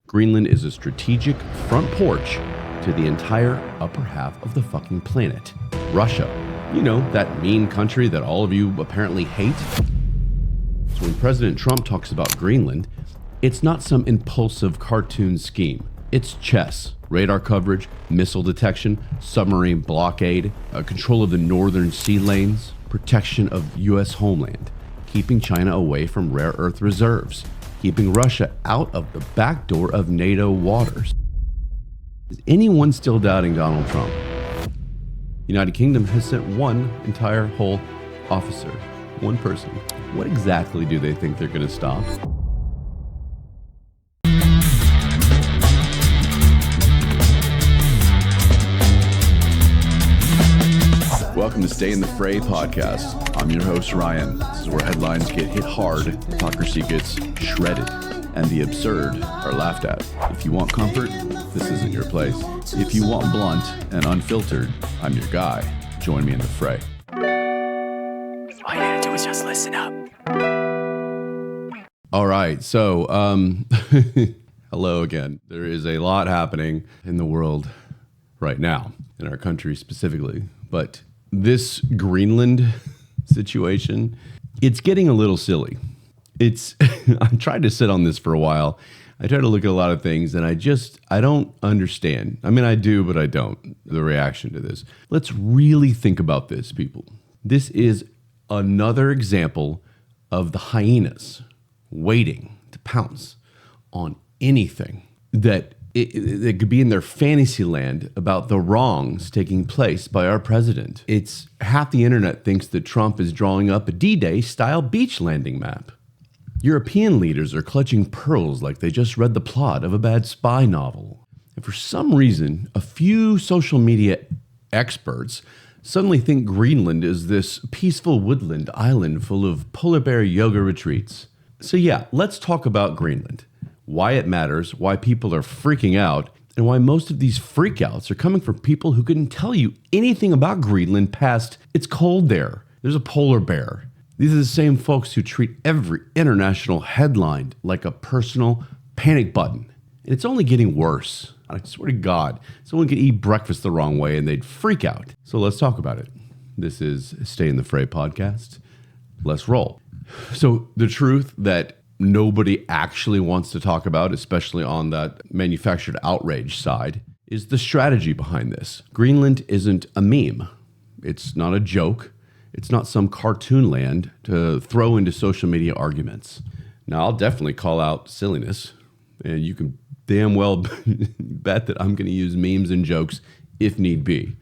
Greenland is a strategic front porch to the entire upper half of the fucking planet. Russia. You know, that mean country that all of you apparently hate. So when President Trump talks about Greenland, it's not some impulsive cartoon scheme. It's chess, radar coverage, missile detection, submarine blockade, control of the northern sea lanes, protection of U.S. homeland, keeping China away from rare earth reserves, keeping Russia out of the back door of NATO waters. Is anyone still doubting Donald Trump? United Kingdom has sent one entire whole officer, one person. What exactly do they think they're going to stop? Welcome to Stay in the Fray podcast. I'm your host, Ryan. This is where headlines get hit hard, hypocrisy gets shredded, and the absurd are laughed at. If you want comfort, this isn't your place. If you want blunt and unfiltered, I'm your guy. Join me in the fray. All you gotta do is just listen up. All right, so hello again. There is a lot happening in the world right now, in our country specifically, but this Greenland situation, it's getting a little silly. I tried to sit on this for a while. I tried to look at a lot of things and I don't understand. I mean, I do, but I don't, the reaction to this. Let's really think about this, people. This is another example of the hyenas waiting to pounce on anything that it could be in their fantasy land about the wrongs taking place by our president. It's half the internet thinks that Trump is drawing up a D-Day style beach landing map. European leaders are clutching pearls like they just read the plot of a bad spy novel. And for some reason, a few social media experts suddenly think Greenland is this peaceful woodland island full of polar bear yoga retreats. So yeah, let's talk about Greenland. Why it matters, why people are freaking out, and why most of these freakouts are coming from people who couldn't tell you anything about Greenland past it's cold there. There's a polar bear. These are the same folks who treat every international headline like a personal panic button. And it's only getting worse. I swear to God, someone could eat breakfast the wrong way and they'd freak out. So let's talk about it. This is Stay in the Fray podcast. Let's roll. So the truth that nobody actually wants to talk about, especially on that manufactured outrage side, is the strategy behind this. Greenland isn't a meme. It's not a joke. It's not some cartoon land to throw into social media arguments. Now, I'll definitely call out silliness, and you can damn well bet that I'm going to use memes and jokes if need be.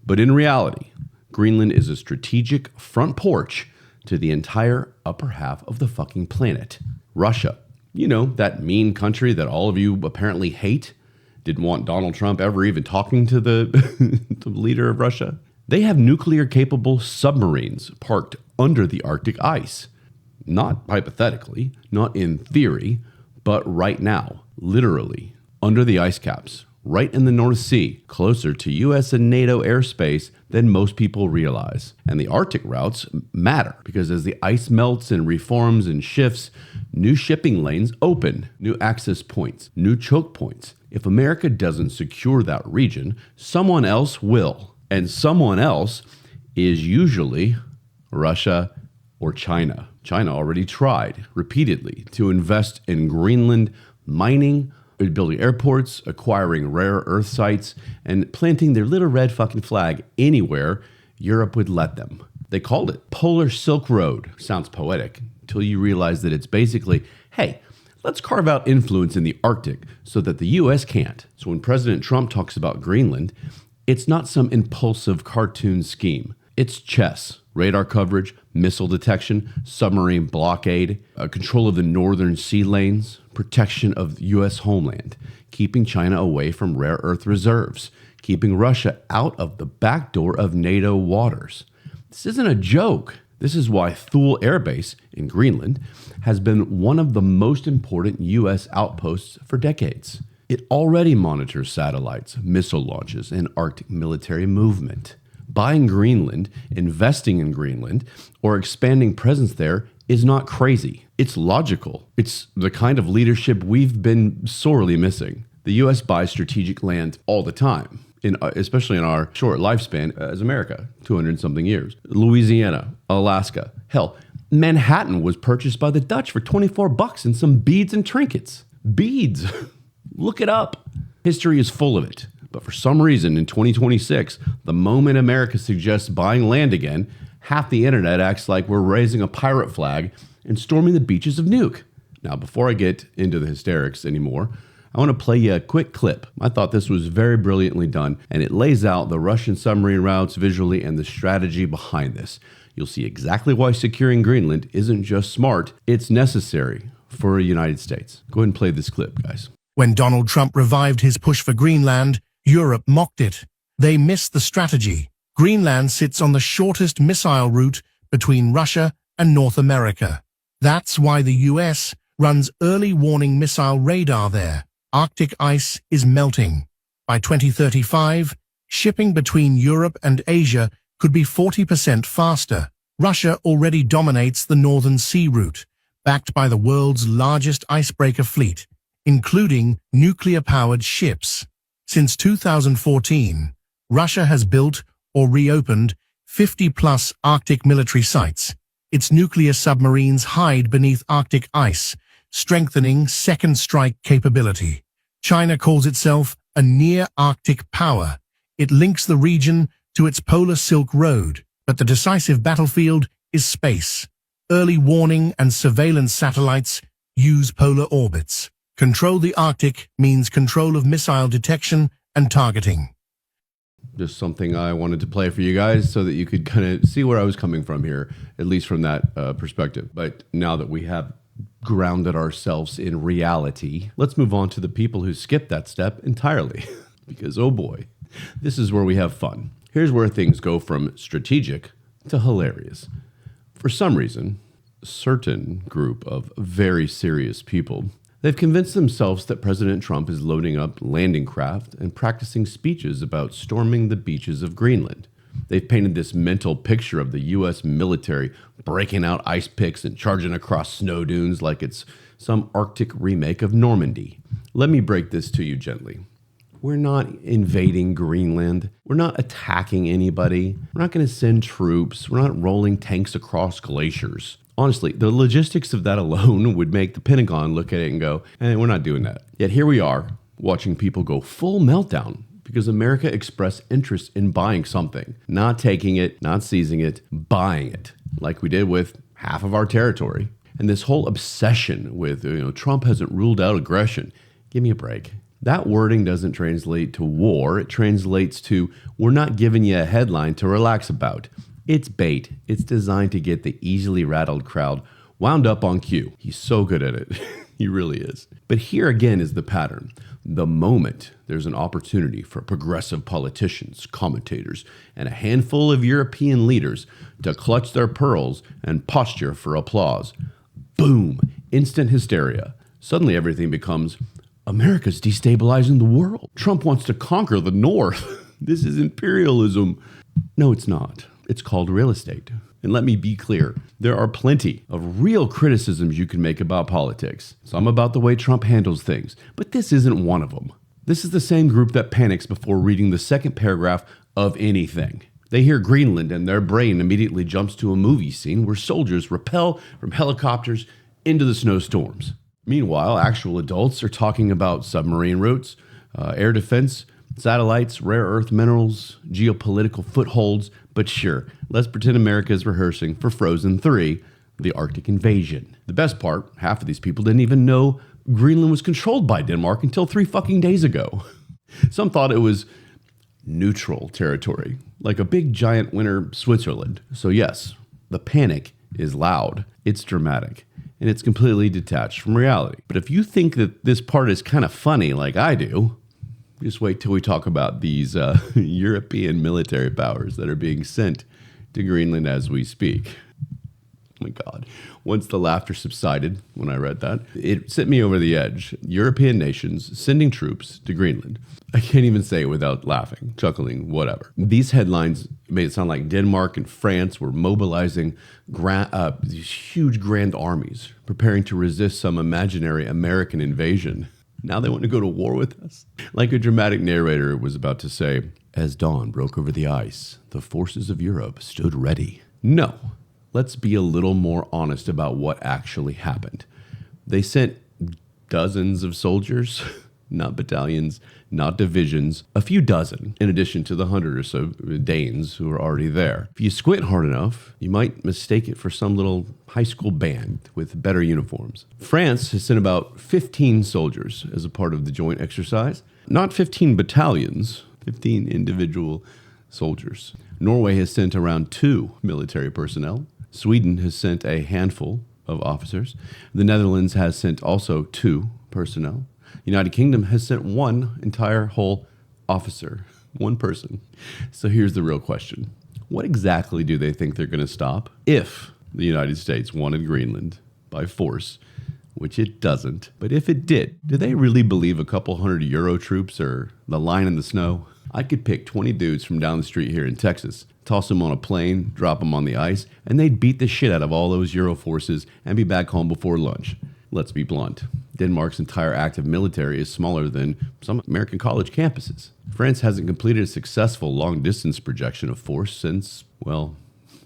But in reality, Greenland is a strategic front porch to the entire upper half of the fucking planet. Russia. You know, that mean country that all of you apparently hate, didn't want Donald Trump ever even talking to the leader of Russia. They have nuclear-capable submarines parked under the Arctic ice. Not hypothetically, not in theory, but right now, literally, under the ice caps, right in the North Sea, closer to US and NATO airspace than most people realize. And the Arctic routes matter because as the ice melts and reforms and shifts, new shipping lanes open, new access points, new choke points. If America doesn't secure that region, someone else will. And someone else is usually Russia or China. China already tried repeatedly to invest in Greenland mining, building airports, acquiring rare earth sites, and planting their little red fucking flag anywhere Europe would let them. They called it Polar Silk Road. Sounds poetic until you realize that it's basically, hey, let's carve out influence in the Arctic so that the US can't. So when President Trump talks about Greenland, it's not some impulsive cartoon scheme. It's chess, radar coverage, missile detection, submarine blockade, control of the northern sea lanes, protection of U.S. homeland, keeping China away from rare earth reserves, keeping Russia out of the back door of NATO waters. This isn't a joke. This is why Thule Air Base in Greenland has been one of the most important U.S. outposts for decades. It already monitors satellites, missile launches, and Arctic military movement. Buying Greenland, investing in Greenland, or expanding presence there is not crazy. It's logical. It's the kind of leadership we've been sorely missing. The U.S. buys strategic land all the time, especially in our short lifespan as America, 200-something years. Louisiana, Alaska, hell, Manhattan was purchased by the Dutch for $24 and some beads and trinkets. Beads. Look it up. History is full of it. But for some reason, in 2026, the moment America suggests buying land again, half the internet acts like we're raising a pirate flag and storming the beaches of Nuke. Now, before I get into the hysterics anymore, I want to play you a quick clip. I thought this was very brilliantly done, and it lays out the Russian submarine routes visually and the strategy behind this. You'll see exactly why securing Greenland isn't just smart, it's necessary for the United States. Go ahead and play this clip, guys. When Donald Trump revived his push for Greenland, Europe mocked it. They missed the strategy. Greenland sits on the shortest missile route between Russia and North America. That's why the US runs early warning missile radar there. Arctic ice is melting. By 2035, shipping between Europe and Asia could be 40% faster. Russia already dominates the Northern Sea route, backed by the world's largest icebreaker fleet, including nuclear-powered ships. Since 2014, Russia has built or reopened 50-plus Arctic military sites. Its nuclear submarines hide beneath Arctic ice, strengthening second strike capability. China calls itself a near-Arctic power. It links the region to its polar Silk Road, but the decisive battlefield is space. Early warning and surveillance satellites use polar orbits. Control the Arctic means control of missile detection and targeting. Just something I wanted to play for you guys so that you could kind of see where I was coming from here, at least from that perspective. But now that we have grounded ourselves in reality, let's move on to the people who skip that step entirely. Because, oh boy, this is where we have fun. Here's where things go from strategic to hilarious. For some reason, a certain group of very serious people, they've convinced themselves that President Trump is loading up landing craft and practicing speeches about storming the beaches of Greenland. They've painted this mental picture of the U.S. military breaking out ice picks and charging across snow dunes like it's some Arctic remake of Normandy. Let me break this to you gently. We're not invading Greenland. We're not attacking anybody. We're not going to send troops. We're not rolling tanks across glaciers. Honestly, the logistics of that alone would make the Pentagon look at it and go, we're not doing that. Yet here we are, watching people go full meltdown because America expressed interest in buying something. Not taking it, not seizing it, buying it, like we did with half of our territory. And this whole obsession with, Trump hasn't ruled out aggression. Give me a break. That wording doesn't translate to war. It translates to, we're not giving you a headline to relax about. It's bait. It's designed to get the easily rattled crowd wound up on cue. He's so good at it. He really is. But here again is the pattern. The moment there's an opportunity for progressive politicians, commentators, and a handful of European leaders to clutch their pearls and posture for applause, boom, instant hysteria. Suddenly everything becomes, America's destabilizing the world. Trump wants to conquer the North. This is imperialism. No, it's not. It's called real estate. And let me be clear, there are plenty of real criticisms you can make about politics. Some about the way Trump handles things, but this isn't one of them. This is the same group that panics before reading the second paragraph of anything. They hear Greenland and their brain immediately jumps to a movie scene where soldiers rappel from helicopters into the snowstorms. Meanwhile, actual adults are talking about submarine routes, air defense, satellites, rare earth minerals, geopolitical footholds. But sure, let's pretend America is rehearsing for Frozen 3, the Arctic invasion. The best part, half of these people didn't even know Greenland was controlled by Denmark until 3 fucking days ago. Some thought it was neutral territory, like a big giant winter Switzerland. So yes, the panic is loud, it's dramatic, and it's completely detached from reality. But if you think that this part is kind of funny like I do, just wait till we talk about these European military powers that are being sent to Greenland as we speak. Oh my God. Once the laughter subsided when I read that, it sent me over the edge. European nations sending troops to Greenland. I can't even say it without laughing, chuckling, whatever. These headlines made it sound like Denmark and France were mobilizing these huge grand armies, preparing to resist some imaginary American invasion. Now they want to go to war with us. Like a dramatic narrator was about to say, as dawn broke over the ice, the forces of Europe stood ready. No. Let's be a little more honest about what actually happened. They sent dozens of soldiers, not battalions, not divisions, a few dozen, in addition to the 100 or so Danes who were already there. If you squint hard enough, you might mistake it for some little high school band with better uniforms. France has sent about 15 soldiers as a part of the joint exercise. Not 15 battalions, 15 individual soldiers. Norway has sent around 2 military personnel. Sweden has sent a handful of officers. The Netherlands has sent also 2 personnel. United Kingdom has sent 1 entire whole officer, 1 person. So here's the real question. What exactly do they think they're going to stop if the United States wanted Greenland by force, which it doesn't? But if it did, do they really believe a couple hundred Euro troops are the line in the snow? I could pick 20 dudes from down the street here in Texas, toss them on a plane, drop them on the ice, and they'd beat the shit out of all those Euro forces and be back home before lunch. Let's be blunt. Denmark's entire active military is smaller than some American college campuses. France hasn't completed a successful long-distance projection of force since, well,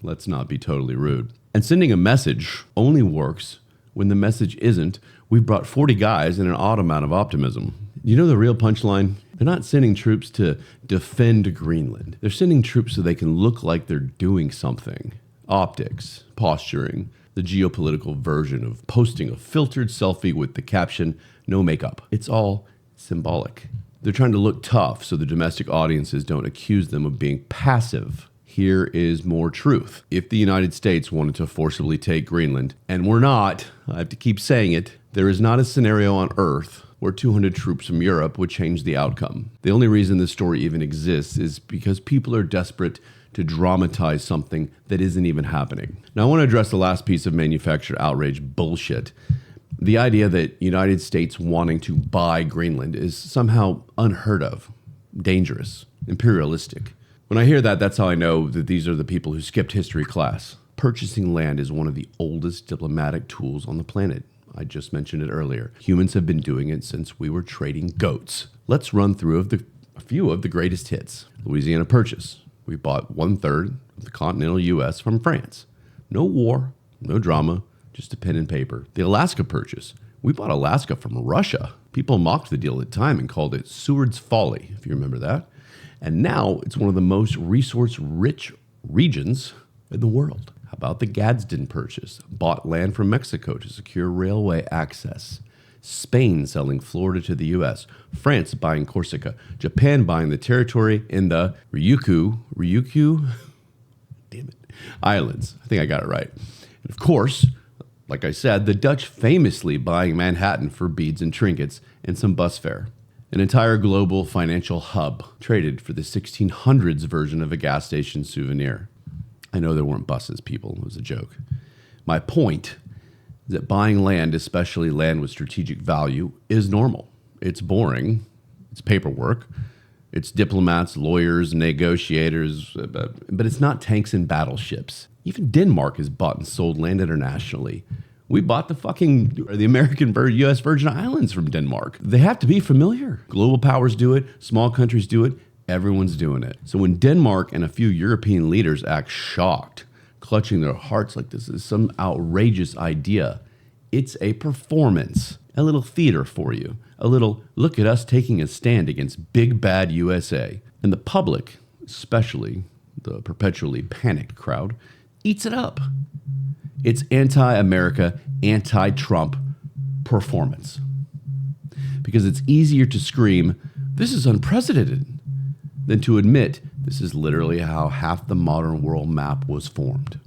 let's not be totally rude. And sending a message only works when the message isn't, we've brought 40 guys and an odd amount of optimism. You know the real punchline? They're not sending troops to defend Greenland. They're sending troops so they can look like they're doing something. Optics, posturing, the geopolitical version of posting a filtered selfie with the caption, no makeup. It's all symbolic. They're trying to look tough so the domestic audiences don't accuse them of being passive. Here is more truth. If the United States wanted to forcibly take Greenland, and we're not, I have to keep saying it, there is not a scenario on Earth where 200 troops from Europe would change the outcome. The only reason this story even exists is because people are desperate to dramatize something that isn't even happening. Now, I want to address the last piece of manufactured outrage bullshit. The idea that United States wanting to buy Greenland is somehow unheard of, dangerous, imperialistic. When I hear that, that's how I know that these are the people who skipped history class. Purchasing land is one of the oldest diplomatic tools on the planet. I just mentioned it earlier. Humans have been doing it since we were trading goats. Let's run through a few of the greatest hits. Louisiana Purchase. We bought 1/3 of the continental U.S. from France. No war, no drama, just a pen and paper. The Alaska Purchase. We bought Alaska from Russia. People mocked the deal at the time and called it Seward's Folly, if you remember that. And now it's one of the most resource-rich regions in the world. How about the Gadsden Purchase? Bought land from Mexico to secure railway access. Spain selling Florida to the U.S. France buying Corsica. Japan buying the territory in the Ryukyu Islands. I think I got it right. And of course, like I said, the Dutch famously buying Manhattan for beads and trinkets and some bus fare. An entire global financial hub traded for the 1600s version of a gas station souvenir. I know there weren't buses, people. It was a joke. My point is that buying land, especially land with strategic value, is normal. It's boring. It's paperwork. It's diplomats, lawyers, negotiators, but it's not tanks and battleships. Even Denmark has bought and sold land internationally. We bought the American U.S. Virgin Islands from Denmark. They have to be familiar. Global powers do it. Small countries do it. Everyone's doing it. So when Denmark and a few European leaders act shocked, clutching their hearts like this is some outrageous idea, it's a performance, a little theater for you, a little look at us taking a stand against big bad USA. And the public, especially the perpetually panicked crowd, eats it up. It's anti-America, anti-Trump performance. Because it's easier to scream, this is unprecedented, than to admit this is literally how half the modern world map was formed.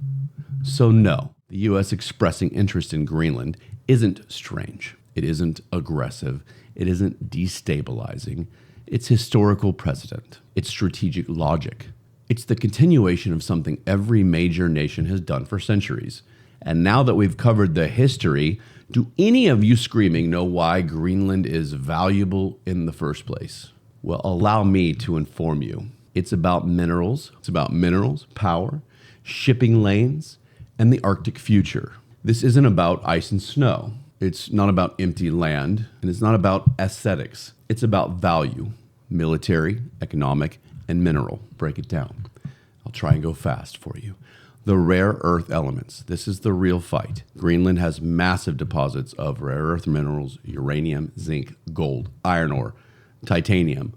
So no, the U.S. expressing interest in Greenland isn't strange. It isn't aggressive. It isn't destabilizing. It's historical precedent. It's strategic logic. It's the continuation of something every major nation has done for centuries. And now that we've covered the history, do any of you screaming know why Greenland is valuable in the first place? Well, allow me to inform you. It's about minerals. It's about minerals, power, shipping lanes, and the Arctic future. This isn't about ice and snow. It's not about empty land, and it's not about aesthetics. It's about value, military, economic, and mineral. Break it down. I'll try and go fast for you. The rare earth elements. This is the real fight. Greenland has massive deposits of rare earth minerals, uranium, zinc, gold, iron ore, titanium,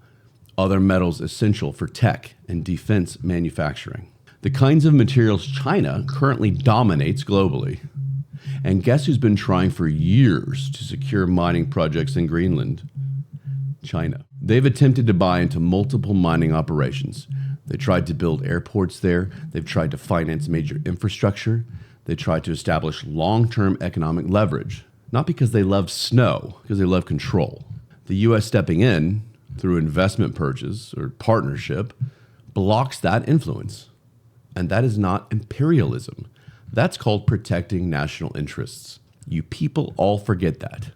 other metals essential for tech and defense manufacturing. The kinds of materials China currently dominates globally. And guess who's been trying for years to secure mining projects in Greenland? China. They've attempted to buy into multiple mining operations. They tried to build airports there. They've tried to finance major infrastructure. They tried to establish long-term economic leverage, not because they love snow, because they love control. The U.S. stepping in through investment purchase or partnership blocks that influence. And that is not imperialism. That's called protecting national interests. You people all forget that.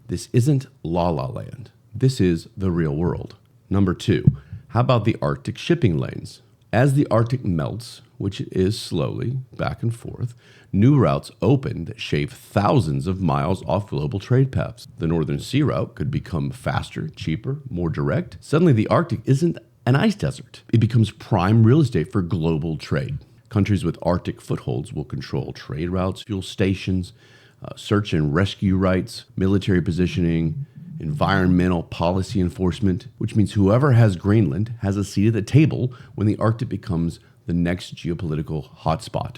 This isn't La La Land. This is the real world. Number 2, how about the Arctic shipping lanes? As the Arctic melts, which it is slowly, back and forth, new routes open that shave thousands of miles off global trade paths. The Northern Sea Route could become faster, cheaper, more direct. Suddenly, the Arctic isn't an ice desert. It becomes prime real estate for global trade. Countries with Arctic footholds will control trade routes, fuel stations, search and rescue rights, military positioning, environmental policy enforcement, which means whoever has Greenland has a seat at the table when the Arctic becomes the next geopolitical hotspot.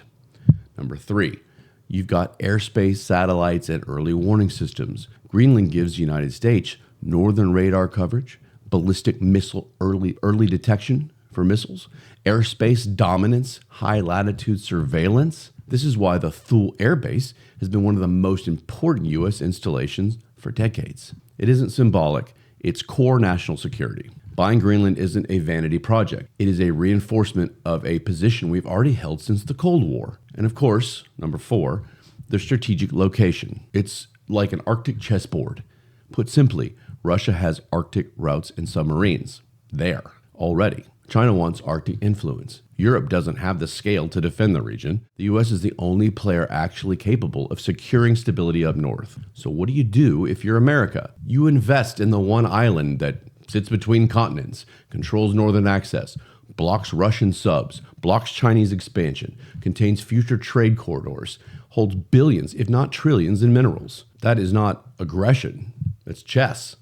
Number 3, you've got airspace, satellites, and early warning systems. Greenland gives the United States northern radar coverage, ballistic missile early detection for missiles, airspace dominance, high latitude surveillance. This is why the Thule Air Base has been one of the most important U.S. installations for decades. It isn't symbolic, it's core national security. Buying Greenland isn't a vanity project. It is a reinforcement of a position we've already held since the Cold War. And of course, number 4, the strategic location. It's like an Arctic chessboard. Put simply, Russia has Arctic routes and submarines there already. China wants Arctic influence. Europe doesn't have the scale to defend the region. The US is the only player actually capable of securing stability up north. So what do you do if you're America? You invest in the one island that sits between continents, controls northern access, blocks Russian subs, blocks Chinese expansion, contains future trade corridors, holds billions, if not trillions, in minerals. That is not aggression. That's chess.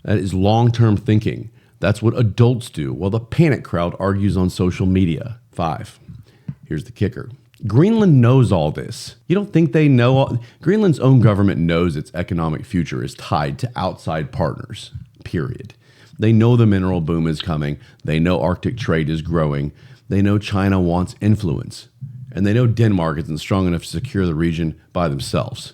That is long-term thinking. That's what adults do while the panic crowd argues on social media. 5, here's the kicker. Greenland knows all this. You don't think they know? Greenland's own government knows its economic future is tied to outside partners, period. They know the mineral boom is coming. They know Arctic trade is growing. They know China wants influence. And they know Denmark isn't strong enough to secure the region by themselves.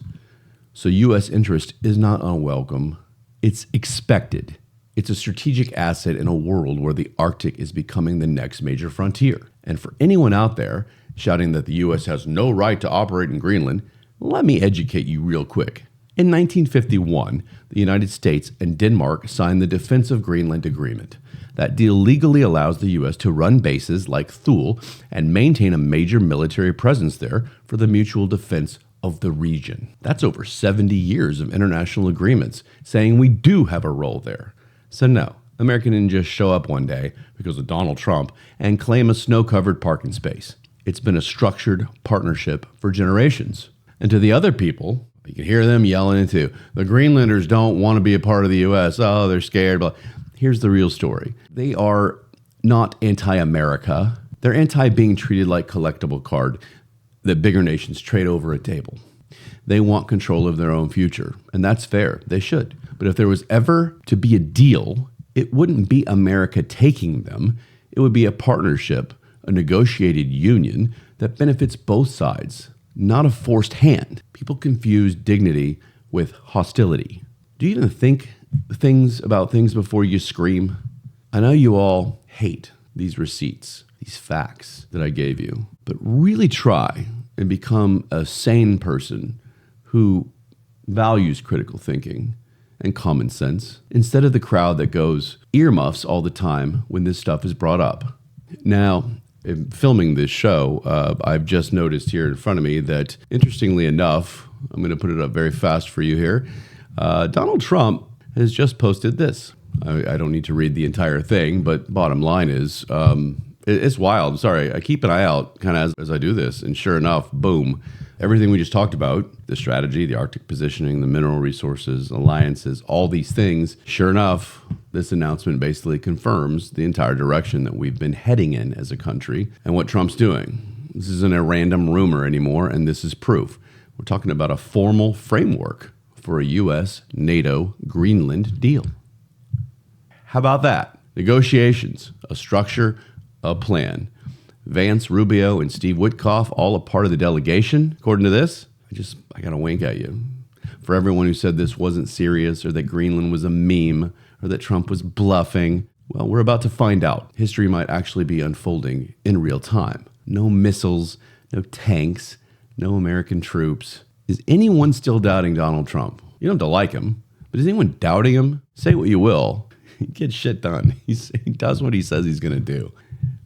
So U.S. interest is not unwelcome. It's expected. It's a strategic asset in a world where the Arctic is becoming the next major frontier. And for anyone out there shouting that the U.S. has no right to operate in Greenland, let me educate you real quick. In 1951, the United States and Denmark signed the Defense of Greenland Agreement. That deal legally allows the U.S. to run bases like Thule and maintain a major military presence there for the mutual defense of the region. That's over 70 years of international agreements saying we do have a role there. So no, America didn't just show up one day because of Donald Trump and claim a snow-covered parking space. It's been a structured partnership for generations. And to the other people, you can hear them yelling into, the Greenlanders don't want to be a part of the U.S. Oh, they're scared. But here's the real story. They are not anti-America. They're anti-being treated like collectible card that bigger nations trade over a table. They want control of their own future, and that's fair. They should. But if there was ever to be a deal, it wouldn't be America taking them. It would be a partnership, a negotiated union that benefits both sides, not a forced hand. People confuse dignity with hostility. Do you even think about things before you scream? I know you all hate these receipts, these facts that I gave you, but really try and become a sane person who values critical thinking and common sense instead of the crowd that goes earmuffs all the time when this stuff is brought up. Now, in filming this show, I've just noticed here in front of me that, interestingly enough, I'm going to put it up very fast for you here, Donald Trump has just posted this. I don't need to read the entire thing, but bottom line is, it's wild. Sorry, I keep an eye out kind of as I do this, and sure enough, boom, everything we just talked about, the strategy, the Arctic positioning, the mineral resources, alliances, all these things, sure enough, this announcement basically confirms the entire direction that we've been heading in as a country and what Trump's doing. This isn't a random rumor anymore, and this is proof. We're talking about a formal framework for a U.S. NATO Greenland deal. How about that? Negotiations, a structure, a plan. Vance, Rubio, and Steve Witkoff, all a part of the delegation, according to this. I got to wink at you. For everyone who said this wasn't serious or that Greenland was a meme or that Trump was bluffing, well, we're about to find out. History might actually be unfolding in real time. No missiles, no tanks, no American troops. Is anyone still doubting Donald Trump? You don't have to like him, but is anyone doubting him? Say what you will. He gets shit done. He does what he says he's going to do.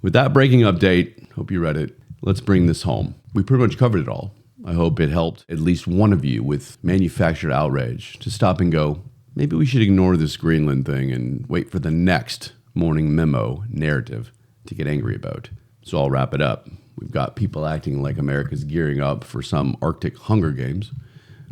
With that breaking update, hope you read it. Let's bring this home. We pretty much covered it all. I hope it helped at least one of you with manufactured outrage to stop and go, maybe we should ignore this Greenland thing and wait for the next morning memo narrative to get angry about. So I'll wrap it up. We've got people acting like America's gearing up for some Arctic Hunger Games.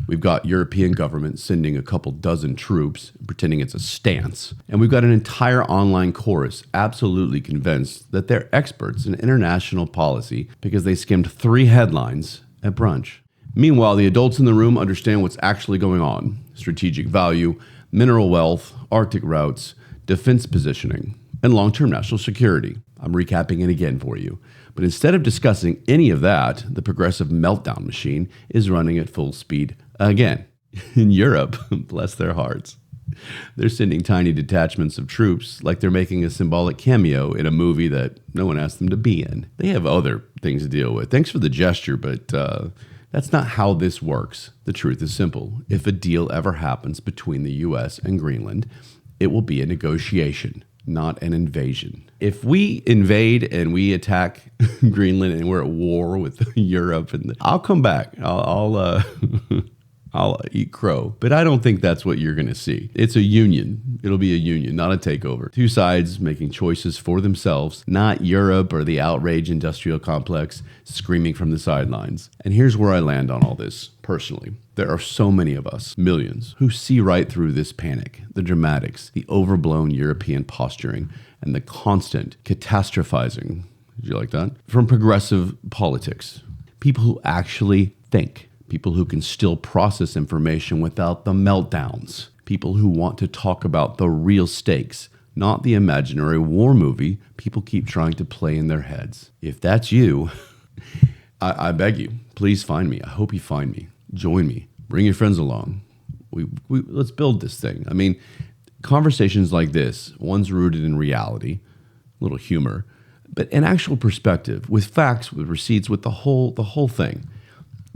We've got European governments sending a couple dozen troops, pretending it's a stance. And we've got an entire online chorus absolutely convinced that they're experts in international policy because they skimmed 3 headlines at brunch. Meanwhile, the adults in the room understand what's actually going on. Strategic value, mineral wealth, Arctic routes, defense positioning, and long-term national security. I'm recapping it again for you. But instead of discussing any of that, the progressive meltdown machine is running at full speed again. In Europe, bless their hearts, they're sending tiny detachments of troops like they're making a symbolic cameo in a movie that no one asked them to be in. They have other things to deal with. Thanks for the gesture, but that's not how this works. The truth is simple. If a deal ever happens between the U.S. and Greenland, it will be a negotiation, not an invasion. If we invade and we attack Greenland and we're at war with Europe, and I'll come back. I'll eat crow. But I don't think that's what you're going to see. It's a union. It'll be a union, not a takeover. 2 sides making choices for themselves, not Europe or the outrage industrial complex screaming from the sidelines. And here's where I land on all this personally. There are so many of us, millions, who see right through this panic, the dramatics, the overblown European posturing, and the constant catastrophizing, did you like that? From progressive politics. People who actually think. People who can still process information without the meltdowns. People who want to talk about the real stakes, not the imaginary war movie people keep trying to play in their heads. If that's you, I beg you, please find me. I hope you find me. Join me. Bring your friends along. Let's build this thing. I mean, conversations like this, one's rooted in reality, a little humor, but an actual perspective with facts, with receipts, with the whole thing.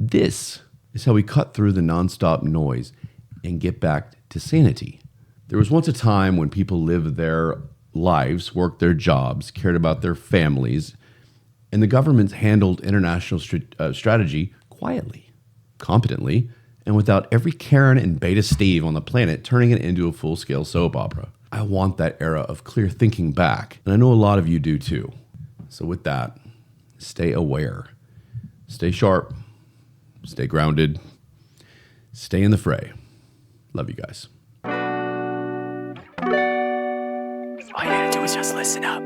This is how we cut through the nonstop noise and get back to sanity. There was once a time when people lived their lives, worked their jobs, cared about their families, and the governments handled international strategy quietly, competently, and without every Karen and Beta Steve on the planet turning it into a full-scale soap opera. I want that era of clear thinking back, and I know a lot of you do too. So with that, stay aware, stay sharp, stay grounded, stay in the fray. Love you guys. All you gotta do is just listen up.